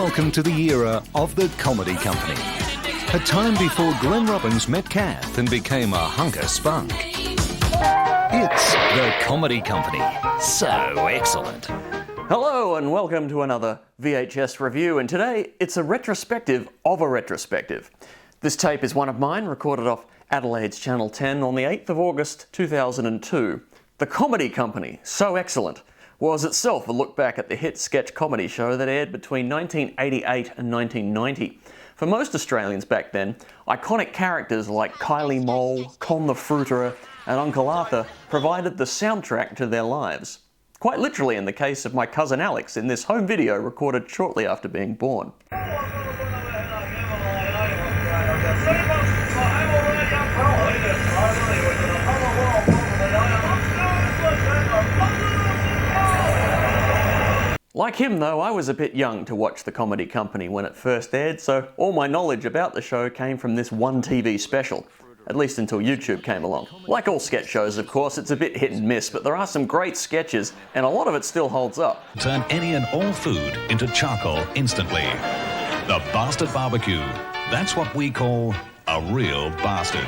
Welcome to the era of the Comedy Company. A time before Glenn Robbins met Kath and became a hunk of spunk. It's the Comedy Company. So excellent. Hello and welcome to another VHS review, and today it's a retrospective of a retrospective. This tape is one of mine, recorded off Adelaide's Channel 10 on the 8th of August 2002. The Comedy Company, So Excellent, was itself a look back at the hit sketch comedy show that aired between 1988 and 1990. For most Australians back then, iconic characters like Kylie Mole, Con the Fruiterer and Uncle Arthur provided the soundtrack to their lives. Quite literally in the case of my cousin Alex in this home video recorded shortly after being born. Like him though, I was a bit young to watch The Comedy Company when it first aired, so all my knowledge about the show came from this one TV special, at least until YouTube came along. Like all sketch shows, of course, it's a bit hit and miss, but there are some great sketches, and a lot of it still holds up. Turn any and all food into charcoal instantly. The Bastard Barbecue. That's what we call a real bastard.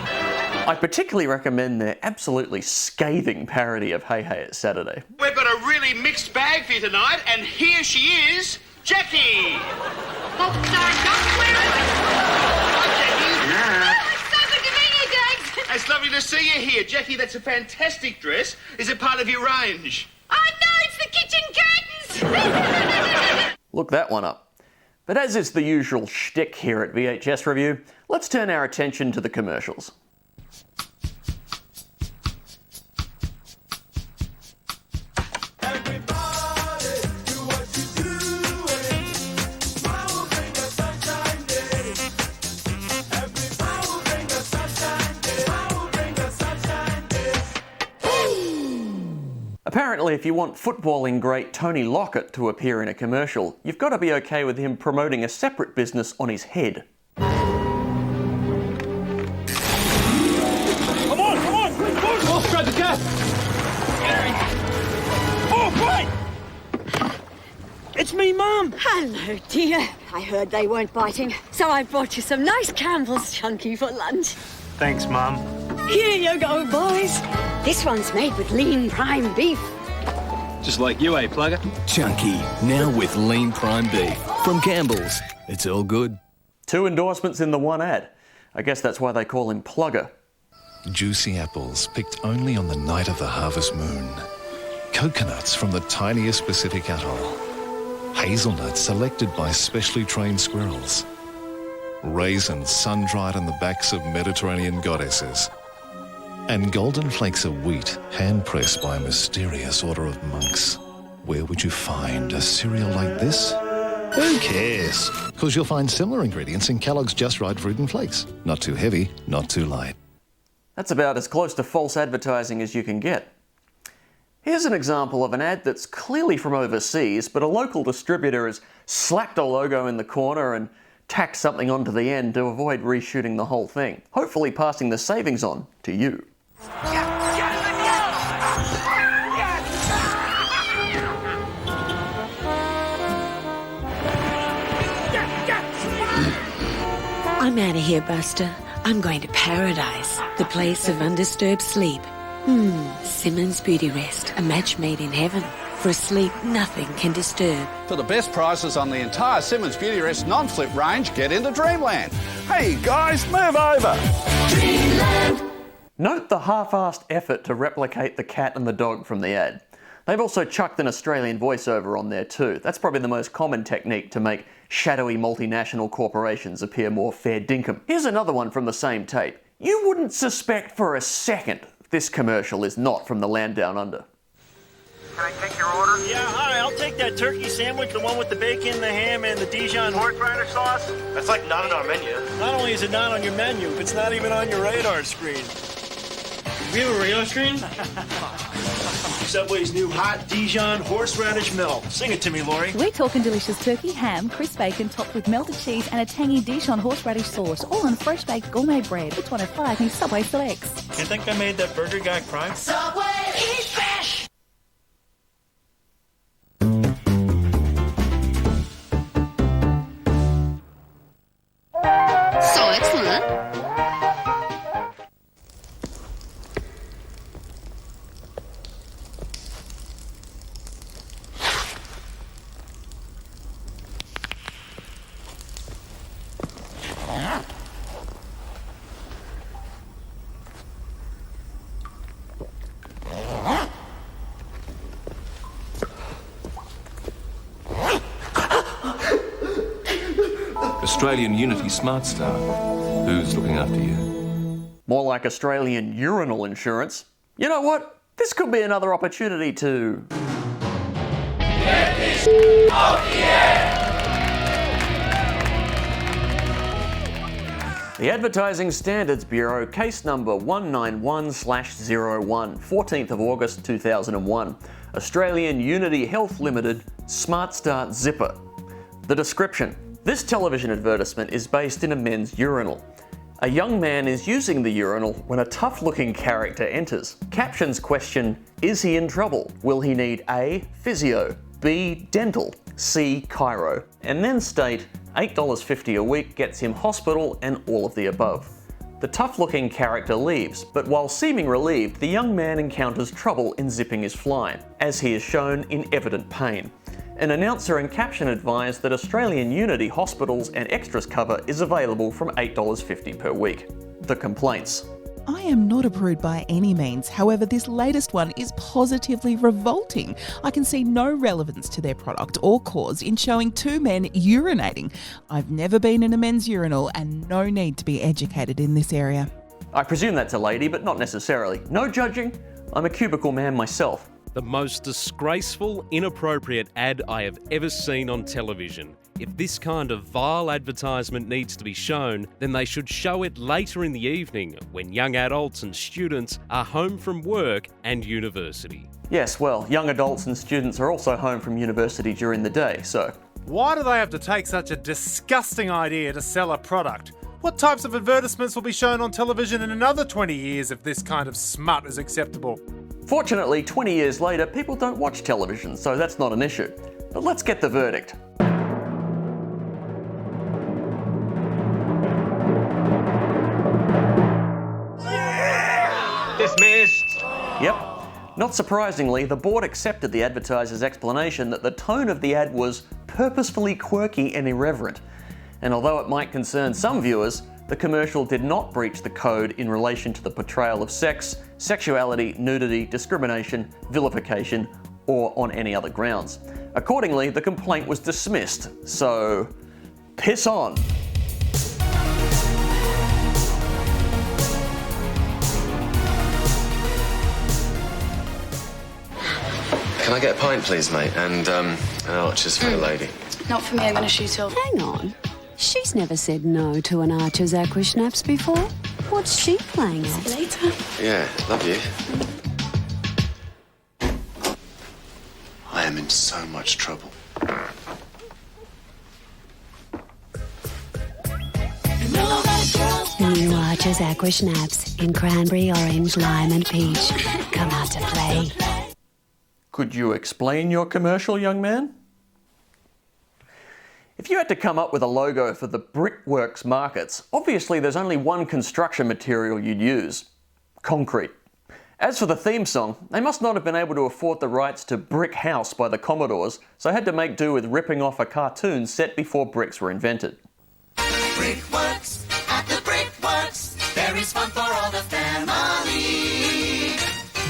I particularly recommend their absolutely scathing parody of Hey Hey It's Saturday. We've got a really mixed bag for you tonight, and here she is, Jackie! Oh, sorry, don't wear it! Hi, Jackie. Oh, it's so good to meet you, Jags! It's lovely to see you here. Jackie, that's a fantastic dress. Is it part of your range? Oh, no, it's the kitchen curtains! Look that one up. But as is the usual shtick here at VHS Revue, let's turn our attention to the commercials. Apparently, if you want footballing great Tony Lockett to appear in a commercial, you've got to be okay with him promoting a separate business on his head. Come on! Oh, grab the cat! Oh, great! It's me, Mum! Hello, dear. I heard they weren't biting, so I brought you some nice Campbell's chunky for lunch. Thanks, Mum. Here you go, boys. This one's made with lean prime beef. Just like you, eh, Plugger? Chunky, now with lean prime beef. From Campbell's. It's all good. 2 endorsements in the one ad. I guess that's why they call him Plugger. Juicy apples picked only on the night of the harvest moon. Coconuts from the tiniest Pacific atoll. Hazelnuts selected by specially trained squirrels. Raisins sun-dried on the backs of Mediterranean goddesses. And golden flakes of wheat hand-pressed by a mysterious order of monks. Where would you find a cereal like this? Who cares? Because you'll find similar ingredients in Kellogg's Just Right Fruit and Flakes. Not too heavy, not too light. That's about as close to false advertising as you can get. Here's an example of an ad that's clearly from overseas, but a local distributor has slapped a logo in the corner and tacked something onto the end to avoid reshooting the whole thing, hopefully passing the savings on to you. I'm out of here, Buster. I'm going to paradise, the place of undisturbed sleep. Simmons Beautyrest, a match made in heaven. For a sleep nothing can disturb. For the best prices on the entire Simmons Beautyrest non-flip range, get into Dreamland. Hey guys, move over. Dreamland. Note the half-assed effort to replicate the cat and the dog from the ad. They've also chucked an Australian voiceover on there too. That's probably the most common technique to make shadowy multinational corporations appear more fair dinkum. Here's another one from the same tape. You wouldn't suspect for a second this commercial is not from the land down under. Can I take your order? Yeah, hi, I'll take that turkey sandwich, the one with the bacon, the ham, and the Dijon Horseradish sauce? That's like not on our menu. Not only is it not on your menu, it's not even on your radar screen. We have a radar screen? Subway's new hot Dijon horseradish melt. Sing it to me, Lori. We're talking delicious turkey, ham, crisp bacon topped with melted cheese and a tangy Dijon horseradish sauce, all on fresh baked gourmet bread. It's one of 5 new Subway Selects. You think I made that burger guy cry? Subway, eat fresh! Australian Unity Smart Star. Who's looking after you? More like Australian urinal insurance. You know what? This could be another opportunity to... get this off the air! The Advertising Standards Bureau, case number 191/01, 14th of August 2001. Australian Unity Health Limited, Smart Start Zipper. The description. This television advertisement is based in a men's urinal. A young man is using the urinal when a tough-looking character enters. Captions question, is he in trouble? Will he need A, physio, B, dental, C, chiro? And then state, $8.50 a week gets him hospital and all of the above. The tough-looking character leaves, but while seeming relieved, the young man encounters trouble in zipping his fly, as he is shown in evident pain. An announcer and caption advise that Australian Unity hospitals and extras cover is available from $8.50 per week. The complaints. I am not a prude by any means. However, this latest one is positively revolting. I can see no relevance to their product or cause in showing two men urinating. I've never been in a men's urinal and no need to be educated in this area. I presume that's a lady, but not necessarily. No judging. I'm a cubicle man myself. The most disgraceful, inappropriate ad I have ever seen on television. If this kind of vile advertisement needs to be shown, then they should show it later in the evening when young adults and students are home from work and university. Yes, well, young adults and students are also home from university during the day, so... Why do they have to take such a disgusting idea to sell a product? What types of advertisements will be shown on television in another 20 years if this kind of smut is acceptable? Fortunately, 20 years later, people don't watch television, so that's not an issue. But let's get the verdict. Dismissed. Yep. Not surprisingly, the board accepted the advertiser's explanation that the tone of the ad was purposefully quirky and irreverent. And although it might concern some viewers, the commercial did not breach the code in relation to the portrayal of sex, sexuality, nudity, discrimination, vilification, or on any other grounds. Accordingly, the complaint was dismissed, so piss on. Can I get a pint, please, mate? And archers for the lady. Not for me, I'm going to shoot off. Hang on. She's never said no to an Archer's Aqua Schnapps before. What's she playing at? See you later. Yeah, love you. I am in so much trouble. New Archer's Aqua Schnapps in cranberry, orange, lime and peach. Come out to play. Could you explain your commercial, young man? If you had to come up with a logo for the Brickworks Markets, obviously there's only one construction material you'd use: concrete. As for the theme song, they must not have been able to afford the rights to Brick House by the Commodores, so had to make do with ripping off a cartoon set before bricks were invented. Brickworks, at the Brickworks, there is fun for all the family.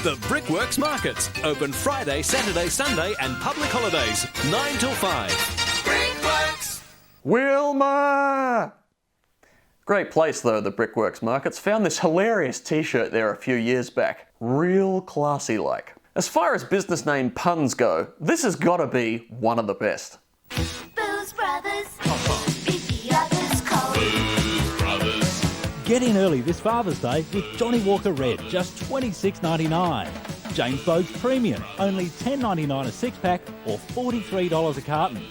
The Brickworks Markets, open Friday, Saturday, Sunday and public holidays, 9 till 5. Brickworks! Wilma! Great place though, the Brickworks Markets. Found this hilarious T-shirt there a few years back. Real classy like. As far as business name puns go, this has got to be one of the best. Booze Brothers, beat the others cold. Booze Brothers. Get in early this Father's Day with Johnny Walker Red, just $26.99. James Bogue's Premium, only $10.99 a six-pack or $43 a carton.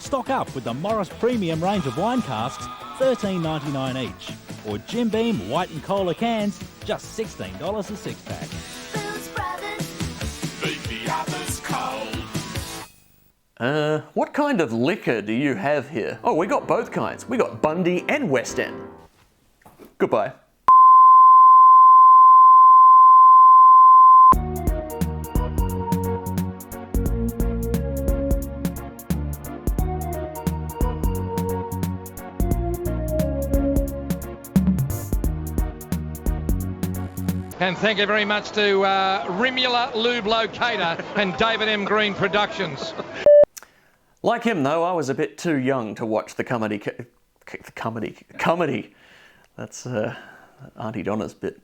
Stock up with the Morris Premium range of wine casks, $13.99 each. Or Jim Beam White and Cola cans, just $16 a six-pack. Booze Brothers, beat the others cold. What kind of liquor do you have here? Oh, we got both kinds. We got Bundy and West End. Goodbye. And thank you very much to Rimula Lube Locator and David M. Green Productions. Like him, though, I was a bit too young to watch the comedy. That's Auntie Donna's bit.